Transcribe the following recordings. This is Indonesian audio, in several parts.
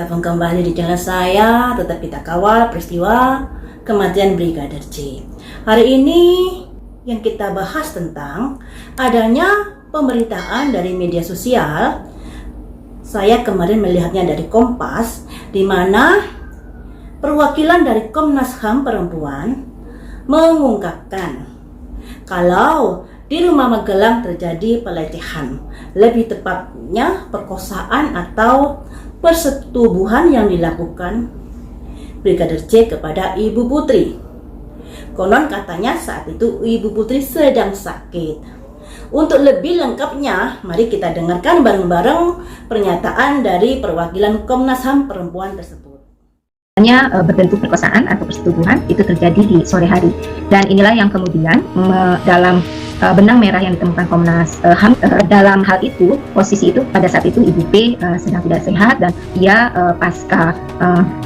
bergabung kembali di channel saya. Tetap kita kawal peristiwa kematian Brigadir J. Hari ini yang kita bahas tentang adanya pemberitaan dari media sosial. Saya kemarin melihatnya dari Kompas, di mana perwakilan dari Komnas HAM Perempuan mengungkapkan kalau di Rumah Magelang terjadi pelecehan, lebih tepatnya perkosaan atau persetubuhan yang dilakukan Brigadir J kepada Ibu Putri. Konon katanya saat itu Ibu Putri sedang sakit. Untuk lebih lengkapnya, mari kita dengarkan bareng-bareng pernyataan dari perwakilan Komnas HAM Perempuan tersebut. Berbentuk perkosaan atau persetubuhan itu terjadi di sore hari, dan inilah yang kemudian dalam benang merah yang ditemukan Komnas HAM. Dalam hal itu, posisi itu pada saat itu Ibu P sedang tidak sehat, dan ia pasca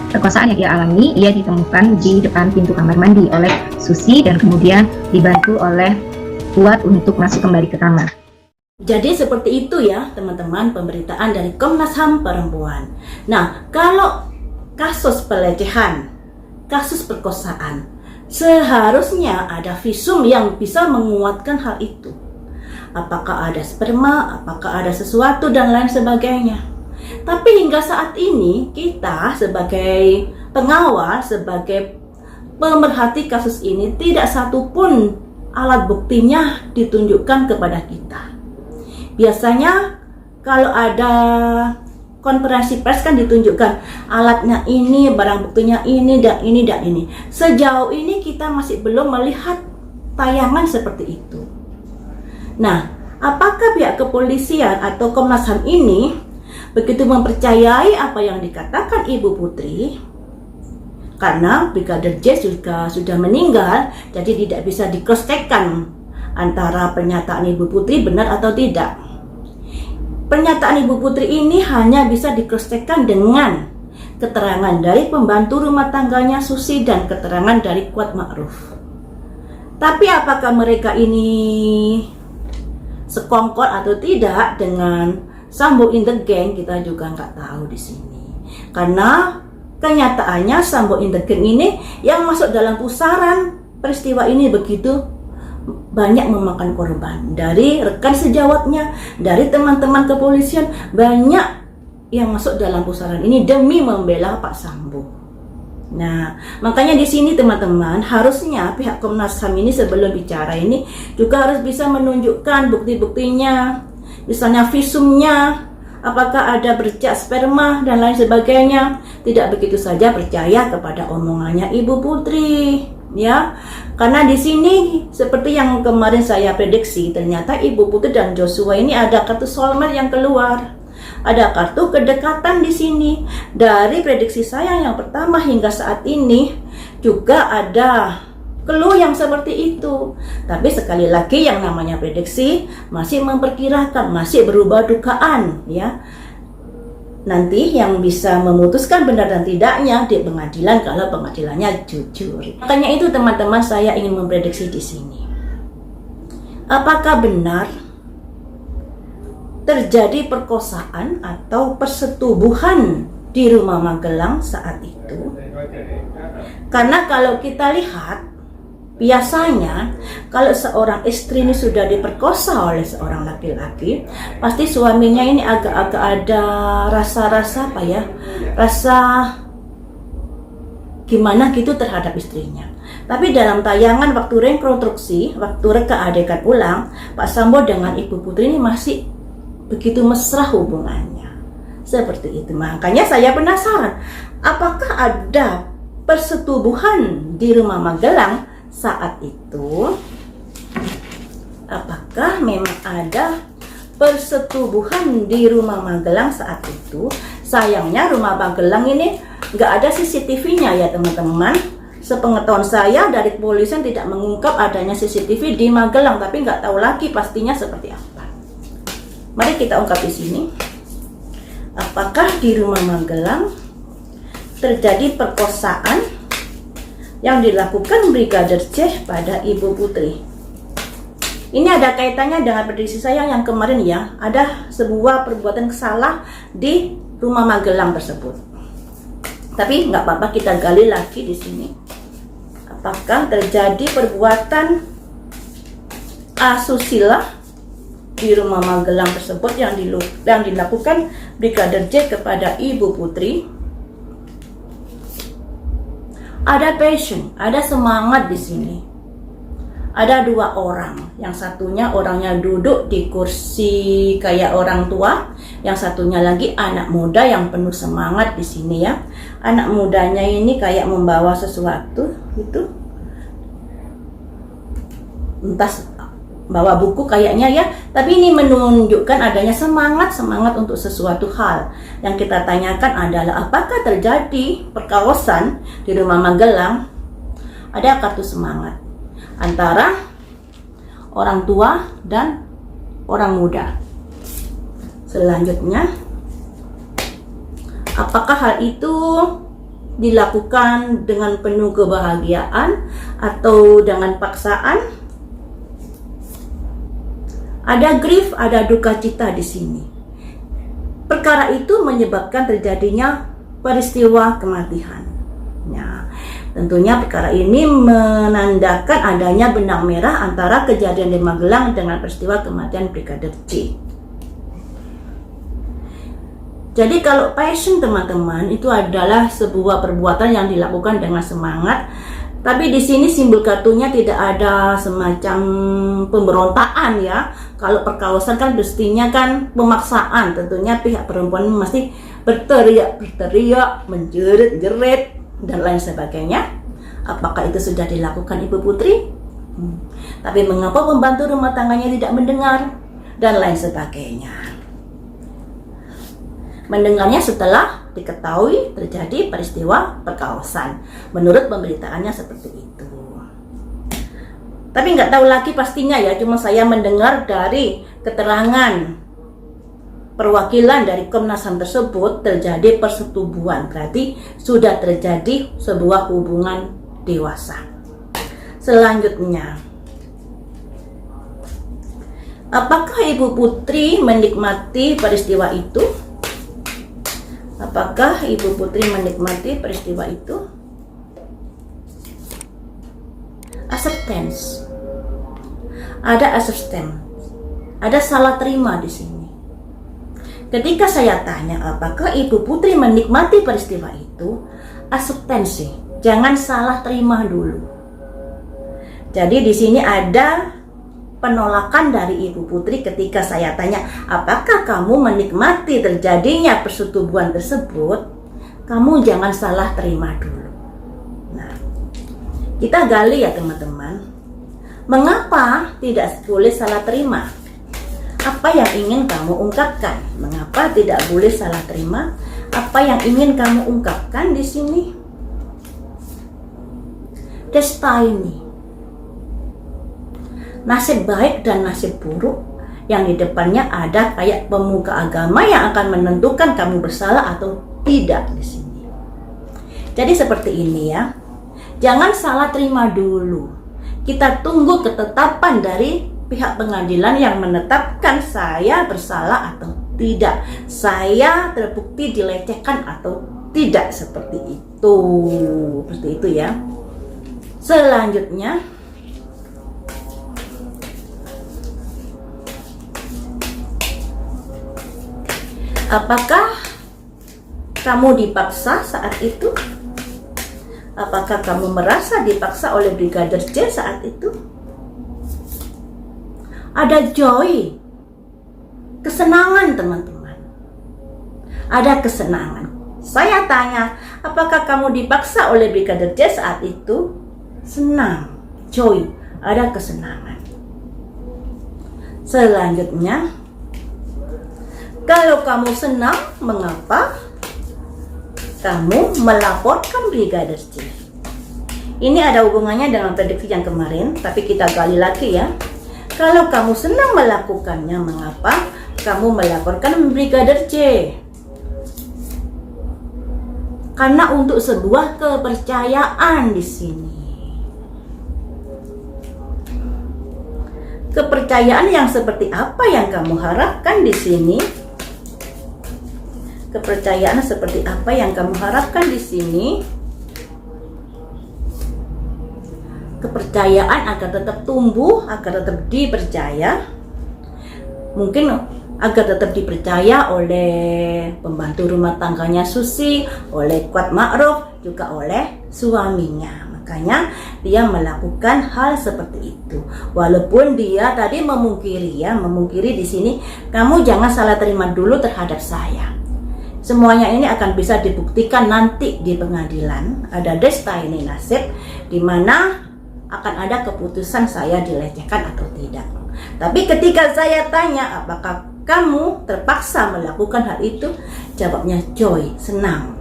perkosaan yang ia alami, ia ditemukan di depan pintu kamar mandi oleh Susi dan kemudian dibantu oleh Kuat untuk masuk kembali ke kamar. Jadi seperti itu ya teman-teman, pemberitaan dari Komnas HAM Perempuan. Nah, kalau kasus pelecehan, kasus perkosaan, seharusnya ada visum yang bisa menguatkan hal itu. Apakah ada sperma, apakah ada sesuatu dan lain sebagainya. Tapi hingga saat ini kita sebagai pengawal, sebagai pemerhati kasus ini, tidak satupun alat buktinya ditunjukkan kepada kita. Biasanya kalau ada konferensi pers kan ditunjukkan alatnya ini, barang buktinya ini, dan ini, dan ini. Sejauh ini kita masih belum melihat tayangan seperti itu. Nah, apakah pihak kepolisian atau Komnas HAM ini begitu mempercayai apa yang dikatakan Ibu Putri? Karena Brigadir J juga sudah meninggal, jadi tidak bisa di-cross-check-kan antara pernyataan Ibu Putri benar atau tidak. Pernyataan Ibu Putri ini hanya bisa di-cross-check-kan dengan keterangan dari pembantu rumah tangganya Susi dan keterangan dari Kuat Ma'ruf. Tapi apakah mereka ini sekongkol atau tidak dengan Sambo in the Gang, kita juga nggak tahu di sini. Karena kenyataannya Sambo in the Gang ini yang masuk dalam pusaran peristiwa ini begitu banyak memakan korban. Dari rekan sejawatnya, dari teman-teman kepolisian, banyak yang masuk dalam pusaran ini demi membela Pak Sambo. Nah, makanya di sini teman-teman, harusnya pihak Komnas HAM ini sebelum bicara ini juga harus bisa menunjukkan bukti-buktinya, misalnya visumnya, apakah ada bercak sperma dan lain sebagainya. Tidak begitu saja percaya kepada omongannya Ibu Putri, ya. Karena di sini seperti yang kemarin saya prediksi, ternyata Ibu Putri dan Joshua ini ada kartu soulmate yang keluar. Ada kartu kedekatan di sini. Dari prediksi saya yang pertama hingga saat ini juga ada clue yang seperti itu. Tapi sekali lagi yang namanya prediksi masih memperkirakan, masih berubah dugaan, ya. Nanti yang bisa memutuskan benar dan tidaknya di pengadilan kalau pengadilannya jujur. Makanya itu teman-teman, saya ingin memprediksi di sini. Apakah benar terjadi perkosaan atau persetubuhan di Rumah Magelang saat itu? Karena kalau kita lihat, biasanya kalau seorang istri ini sudah diperkosa oleh seorang laki-laki, pasti suaminya ini agak-agak ada rasa-rasa apa ya, rasa gimana gitu terhadap istrinya. Tapi dalam tayangan waktu rekonstruksi, waktu reka adegan ulang, Pak Sambo dengan Ibu Putri ini masih begitu mesra hubungannya. Seperti itu. Makanya saya penasaran, apakah ada persetubuhan di Rumah Magelang saat itu? Apakah memang ada persetubuhan di Rumah Magelang saat itu? Sayangnya Rumah Magelang ini nggak ada CCTV-nya ya teman-teman. Sepengetahuan saya dari kepolisian tidak mengungkap adanya CCTV di Magelang, tapi nggak tahu lagi pastinya seperti apa. Mari kita ungkap di sini. Apakah di Rumah Magelang terjadi perkosaan yang dilakukan Brigadir J pada Ibu Putri? Ini ada kaitannya dengan prediksi saya yang kemarin ya, ada sebuah perbuatan salah di Rumah Magelang tersebut. Tapi nggak apa-apa, kita gali lagi di sini. Apakah terjadi perbuatan asusila di rumah Magelang tersebut yang dilakukan Brigadir J kepada Ibu Putri? Ada passion, ada semangat di sini. Ada dua orang, yang satunya orangnya duduk di kursi kayak orang tua, yang satunya lagi anak muda yang penuh semangat di sini ya. Anak mudanya ini kayak membawa sesuatu gitu, entah bawa buku kayaknya ya, tapi ini menunjukkan adanya semangat untuk sesuatu hal. Yang kita tanyakan adalah apakah terjadi perkawasan di rumah Magelang? Ada kartu semangat antara orang tua dan orang muda. Selanjutnya, apakah hal itu dilakukan dengan penuh kebahagiaan atau dengan paksaan? Ada grief, ada duka cita di sini. Perkara itu menyebabkan terjadinya peristiwa kematian. Nah, tentunya perkara ini menandakan adanya benang merah antara kejadian di Magelang dengan peristiwa kematian Brigadir J. Jadi kalau passion teman-teman itu adalah sebuah perbuatan yang dilakukan dengan semangat. Tapi di sini simbol kartunya tidak ada semacam pemberontakan ya. Kalau perkawasan kan mestinya kan pemaksaan. Tentunya pihak perempuan mesti berteriak, menjerit-jerit dan lain sebagainya. Apakah itu sudah dilakukan Ibu Putri? Tapi mengapa pembantu rumah tangganya tidak mendengar dan lain sebagainya? Mendengarnya setelah diketahui terjadi peristiwa perkawasan. Menurut pemberitaannya seperti itu. Tapi nggak tahu lagi pastinya ya, cuma saya mendengar dari keterangan perwakilan dari Komnas HAM tersebut terjadi persetubuhan. Berarti sudah terjadi sebuah hubungan dewasa. Selanjutnya, apakah Ibu Putri menikmati peristiwa itu? Apakah Ibu Putri menikmati peristiwa itu? Acceptance. Ada acceptance. Ada salah terima di sini. Ketika saya tanya apakah Ibu Putri menikmati peristiwa itu, acceptance. Jangan salah terima dulu. Jadi di sini ada penolakan dari Ibu Putri ketika saya tanya apakah kamu menikmati terjadinya persetubuhan tersebut. Kamu jangan salah terima dulu. Nah, kita gali ya teman-teman, mengapa tidak boleh salah terima? Apa yang ingin kamu ungkapkan? Mengapa tidak boleh salah terima? Apa yang ingin kamu ungkapkan di sini? Destiny, nasib baik dan nasib buruk, yang di depannya ada kayak pemuka agama yang akan menentukan kamu bersalah atau tidak di sini. Jadi seperti ini ya. Jangan salah terima dulu. Kita tunggu ketetapan dari pihak pengadilan yang menetapkan saya bersalah atau tidak, saya terbukti dilecehkan atau tidak, seperti itu. Seperti itu ya. Selanjutnya, apakah kamu dipaksa saat itu? Apakah kamu merasa dipaksa oleh Brigadir J saat itu? Ada joy, kesenangan teman-teman. Ada kesenangan. Saya tanya, apakah kamu dipaksa oleh Brigadir J saat itu? Senang, joy, ada kesenangan. Selanjutnya, kalau kamu senang, mengapa kamu melaporkan Brigadir J? Ini ada hubungannya dengan prediksi yang kemarin, tapi kita gali lagi ya. Kalau kamu senang melakukannya, mengapa kamu melaporkan Brigadir J? Karena untuk sebuah kepercayaan di sini. Kepercayaan yang seperti apa yang kamu harapkan di sini? kepercayaan seperti apa yang kamu harapkan di sini. Kepercayaan agar tetap tumbuh, agar tetap dipercaya. Mungkin agar tetap dipercaya oleh pembantu rumah tangganya Susi, oleh Kuat Ma'ruf, juga oleh suaminya. Makanya dia melakukan hal seperti itu. Walaupun dia tadi memungkiri di sini, kamu jangan salah terima dulu terhadap saya. Semuanya ini akan bisa dibuktikan nanti di pengadilan. Ada destiny nasib di mana akan ada keputusan saya dilecehkan atau tidak. Tapi ketika saya tanya apakah kamu terpaksa melakukan hal itu, jawabnya Joy, senang.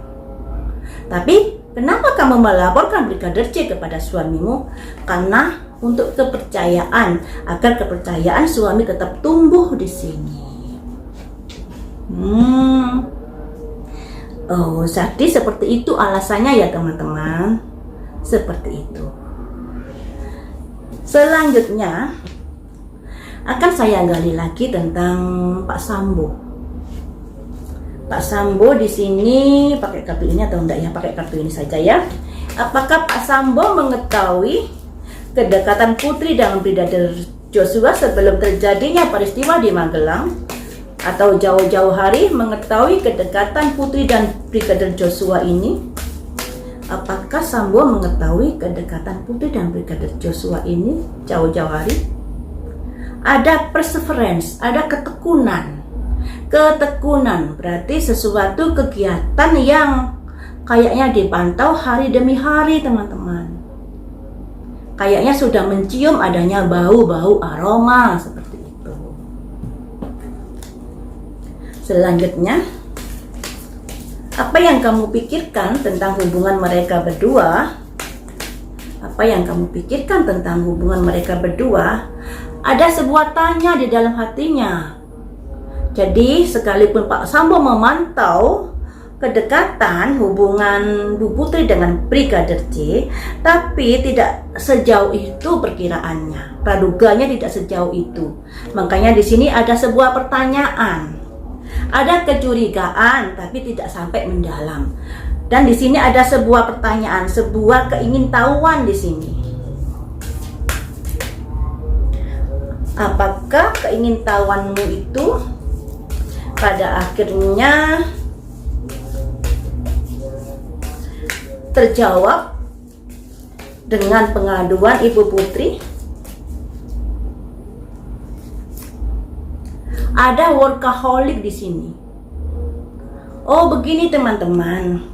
Tapi kenapa kamu melaporkan Brigadir J kepada suamimu? Karena untuk kepercayaan, agar kepercayaan suami tetap tumbuh di sini. Oh, jadi seperti itu alasannya ya teman-teman. Seperti itu. Selanjutnya akan saya gali lagi tentang Pak Sambo. Pak Sambo di sini pakai kartu ini atau enggak ya? Pakai kartu ini saja ya. Apakah Pak Sambo mengetahui kedekatan Putri dengan Brigadir Joshua sebelum terjadinya peristiwa di Magelang? Atau jauh-jauh hari mengetahui kedekatan Putri dan Brigadir Joshua ini? Apakah Sambo mengetahui kedekatan Putri dan Brigadir Joshua ini jauh-jauh hari? Ada perseverance, ada ketekunan. Ketekunan berarti sesuatu kegiatan yang kayaknya dipantau hari demi hari teman-teman. Kayaknya sudah mencium adanya bau-bau aroma seperti itu. Selanjutnya, apa yang kamu pikirkan tentang hubungan mereka berdua? Apa yang kamu pikirkan tentang hubungan mereka berdua? Ada sebuah tanya di dalam hatinya. Jadi sekalipun Pak Sambo memantau kedekatan hubungan Bu Putri dengan Brigadir J, tapi tidak sejauh itu perkiraannya. Praduganya tidak sejauh itu. Makanya di sini ada sebuah pertanyaan. Ada kecurigaan tapi tidak sampai mendalam. Dan di sini ada sebuah pertanyaan, sebuah keingintahuan di sini. Apakah keingintahuanmu itu pada akhirnya terjawab dengan pengaduan Ibu Putri? Ada workaholic di sini. Oh, begini teman-teman.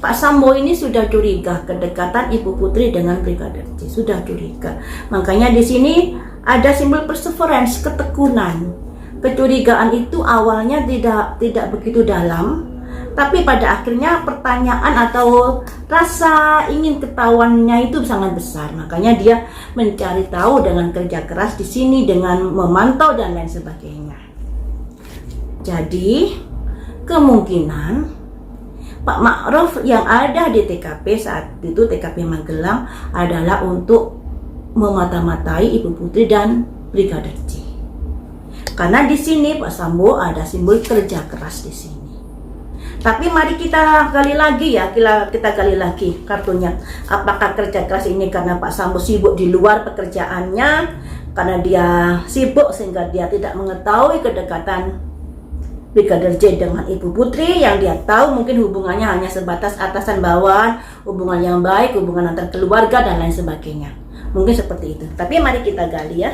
Pak Sambo ini sudah curiga kedekatan Ibu Putri dengan Brigadir J, sudah curiga. Makanya di sini ada simbol perseverance, ketekunan. Kecurigaan itu awalnya tidak begitu dalam, tapi pada akhirnya pertanyaan atau rasa ingin ketahuannya itu sangat besar. Makanya dia mencari tahu dengan kerja keras di sini, dengan memantau dan lain sebagainya. Jadi kemungkinan Pak Ma'ruf yang ada di TKP saat itu, TKP Magelang, adalah untuk memata-matai Ibu Putri dan Brigadir J. Karena di sini Pak Sambo ada simbol kerja keras di sini. Tapi mari kita gali lagi ya, kita gali lagi kartunya. Apakah kerja keras ini karena Pak Sambo sibuk di luar pekerjaannya, karena dia sibuk sehingga dia tidak mengetahui kedekatan Brigadir J dengan Ibu Putri, yang dia tahu mungkin hubungannya hanya sebatas atasan bawahan, hubungan yang baik, hubungan antar keluarga dan lain sebagainya. Mungkin seperti itu. Tapi mari kita gali ya.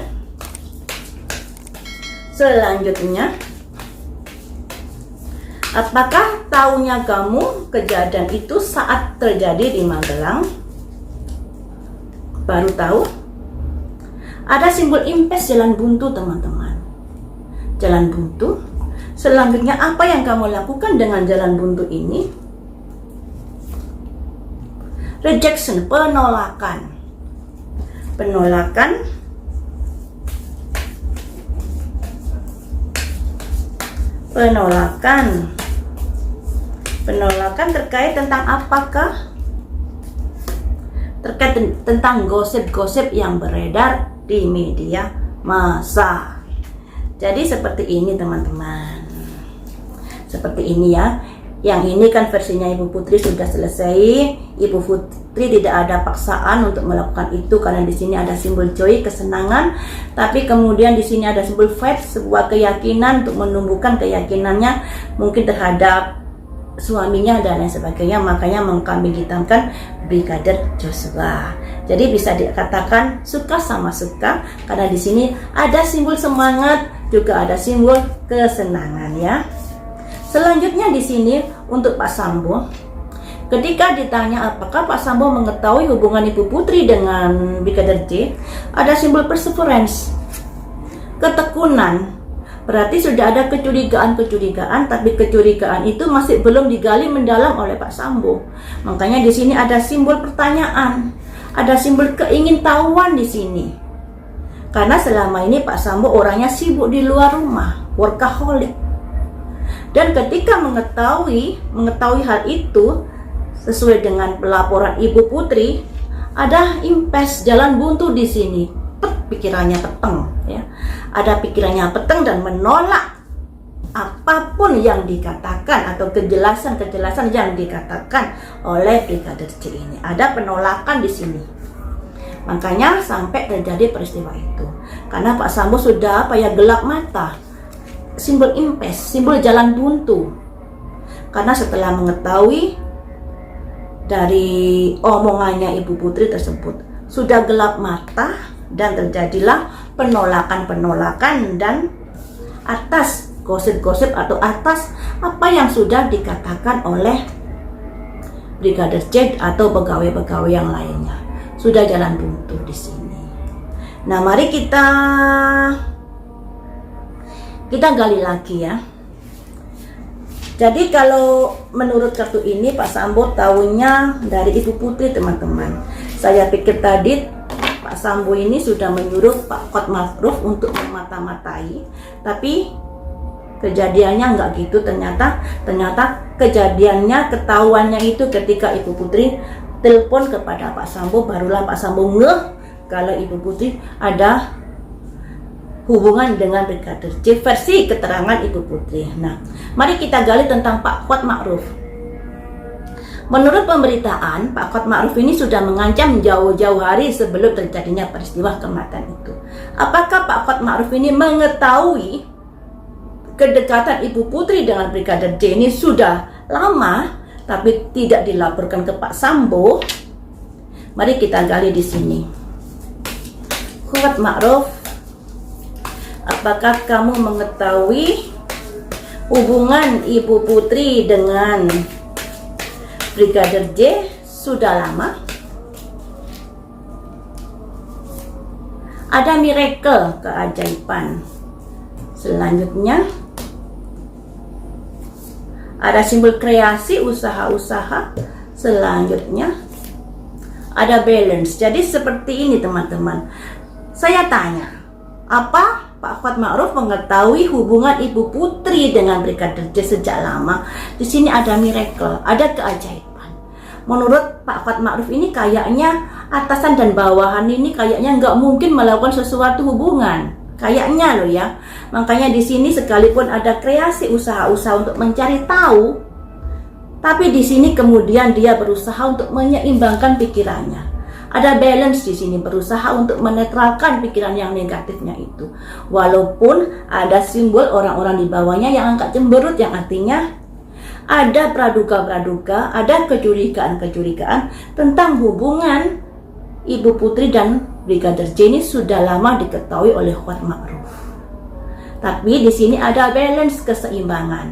Selanjutnya, apakah tahunya kamu kejadian itu saat terjadi di Magelang? Baru tahu? Ada simbol impes jalan buntu teman-teman. Jalan buntu. Selanjutnya, apa yang kamu lakukan dengan jalan buntu ini? Rejection, penolakan. Penolakan. Penolakan. Penolakan terkait tentang apakah? Terkait tentang gosip-gosip yang beredar di media massa. Jadi seperti ini teman-teman. Seperti ini ya. Yang ini kan versinya Ibu Putri sudah selesai. Ibu Putri tidak ada paksaan untuk melakukan itu karena di sini ada simbol joy, kesenangan. Tapi kemudian di sini ada simbol faith, sebuah keyakinan untuk menumbuhkan keyakinannya mungkin terhadap suaminya dan lain sebagainya. Makanya mengkambing hitamkan Brigadir Joshua. Jadi bisa dikatakan suka sama suka karena di sini ada simbol semangat, juga ada simbol kesenangan ya. Selanjutnya di sini untuk Pak Sambo, ketika ditanya apakah Pak Sambo mengetahui hubungan Ibu Putri dengan Brigadir J, ada simbol perseverance, ketekunan. Berarti sudah ada kecurigaan, tapi kecurigaan itu masih belum digali mendalam oleh Pak Sambo. Makanya di sini ada simbol pertanyaan, ada simbol keingintahuan di sini. Karena selama ini Pak Sambo orangnya sibuk di luar rumah, workaholic. Dan ketika mengetahui hal itu sesuai dengan pelaporan Ibu Putri, ada impes, jalan buntu di sini. Pikirannya peteng ya. Ada pikirannya peteng dan menolak apapun yang dikatakan atau kejelasan yang dikatakan oleh Brigadir J ini. Ada penolakan di sini. Makanya sampai terjadi peristiwa itu. Karena Pak Sambo sudah gelap mata. Simbol impes, simbol jalan buntu. Karena setelah mengetahui dari omongannya Ibu Putri tersebut, sudah gelap mata dan terjadilah penolakan dan atas gosip-gosip atau atas apa yang sudah dikatakan oleh Brigadir J atau pegawai-pegawai yang lainnya. Sudah jalan buntu di sini. Nah, mari kita gali lagi ya. Jadi kalau menurut kartu ini Pak Sambo tahunya dari Ibu Putri, teman-teman. Saya pikir tadi Pak Sambo ini sudah menyuruh Pak Hotmafruf untuk memata-matai, tapi kejadiannya nggak gitu. Ternyata kejadiannya, ketahuannya itu ketika Ibu Putri telepon kepada Pak Sambo, barulah Pak Sambo ngeh kalau Ibu Putri ada hubungan dengan Brigadir J versi keterangan Ibu Putri. Nah, mari kita gali tentang Pak Hotmafruf. Menurut pemberitaan, Pak Hotmafruf ini sudah mengancam jauh-jauh hari sebelum terjadinya peristiwa kematian itu. Apakah Pak Hotmafruf ini mengetahui kedekatan Ibu Putri dengan Brigadir J ini sudah lama, tapi tidak dilaporkan ke Pak Sambo? Mari kita gali di sini. Hotmafruf, apakah kamu mengetahui hubungan Ibu Putri dengan Brigadir J sudah lama? Ada miracle, keajaiban. Selanjutnya ada simbol kreasi, usaha-usaha. Selanjutnya ada balance. Jadi seperti ini, teman-teman. Saya tanya, apa Pak Hotmafruf mengetahui hubungan Ibu Putri dengan Brigadir J sejak lama? Di sini ada miracle, ada keajaiban. Menurut Pak Hotmafruf ini kayaknya atasan dan bawahan ini kayaknya nggak mungkin melakukan sesuatu hubungan. Kayaknya loh ya. Makanya di sini sekalipun ada kreasi usaha-usaha untuk mencari tahu, tapi di sini kemudian dia berusaha untuk menyeimbangkan pikirannya. Ada balance di sini, berusaha untuk menetralkan pikiran yang negatifnya itu. Walaupun ada simbol orang-orang di bawahnya yang angkat cemberut, yang artinya ada praduga-praduga, ada kecurigaan-kecurigaan tentang hubungan Ibu Putri dan Brigadir J ini sudah lama diketahui oleh Hotmafruf. Tapi di sini ada balance, keseimbangan,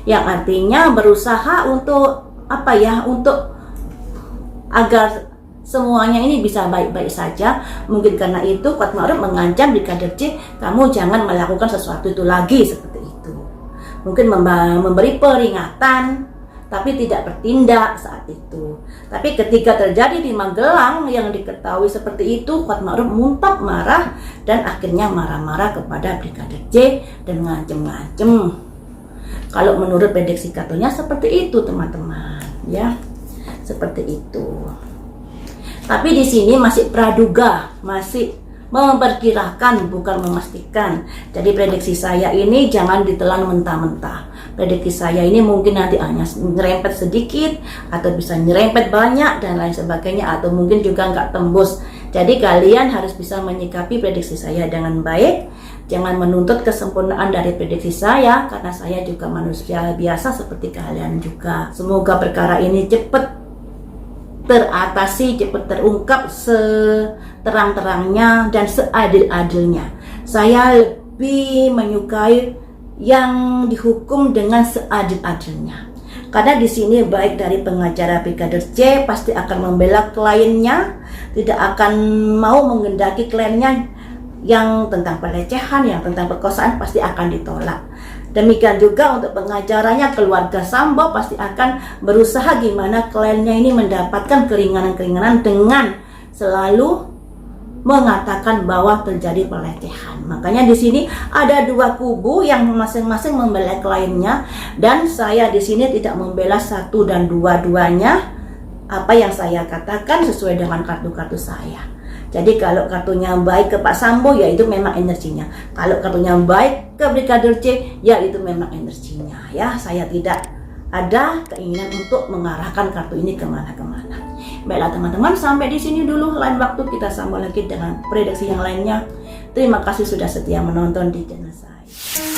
yang artinya berusaha untuk untuk agar semuanya ini bisa baik-baik saja. Mungkin karena itu Hotmafruf mengancam Brigadir J, kamu jangan melakukan sesuatu itu lagi, seperti itu. Mungkin memberi peringatan, tapi tidak bertindak saat itu. Tapi ketika terjadi di Magelang yang diketahui seperti itu, Hotmafruf muntah marah dan akhirnya marah-marah kepada Brigadir J dan ngancem-ngancem. Kalau menurut prediksi kartunya seperti itu, teman-teman, ya. Seperti itu. Tapi di sini masih praduga, masih memperkirakan bukan memastikan. Jadi prediksi saya ini jangan ditelan mentah-mentah. Prediksi saya ini mungkin nanti hanya nyerempet sedikit atau bisa nyerempet banyak dan lain sebagainya, atau mungkin juga nggak tembus. Jadi kalian harus bisa menyikapi prediksi saya dengan baik. Jangan menuntut kesempurnaan dari prediksi saya, karena saya juga manusia biasa seperti kalian juga. Semoga perkara ini cepat teratasi, cepat terungkap seterang-terangnya dan seadil-adilnya. Saya lebih menyukai yang dihukum dengan seadil-adilnya. Karena di sini baik dari pengacara Brigadir C pasti akan membela kliennya, tidak akan mau menghendaki kliennya yang tentang pelecehan, yang tentang perkosaan pasti akan ditolak. Demikian juga untuk pengacaranya keluarga Sambo pasti akan berusaha gimana kliennya ini mendapatkan keringanan-keringanan dengan selalu mengatakan bahwa terjadi pelecehan. Makanya di sini ada dua kubu yang masing-masing membela kliennya, dan saya di sini tidak membela satu dan dua-duanya. Apa yang saya katakan sesuai dengan kartu-kartu saya. Jadi kalau kartunya baik ke Pak Sambo, ya itu memang energinya. Kalau kartunya baik ke Brigadir C, ya itu memang energinya. Ya, saya tidak ada keinginan untuk mengarahkan kartu ini kemana-kemana. Baiklah teman-teman, sampai di sini dulu. Lain waktu kita sambung lagi dengan prediksi yang lainnya. Terima kasih sudah setia menonton di channel saya.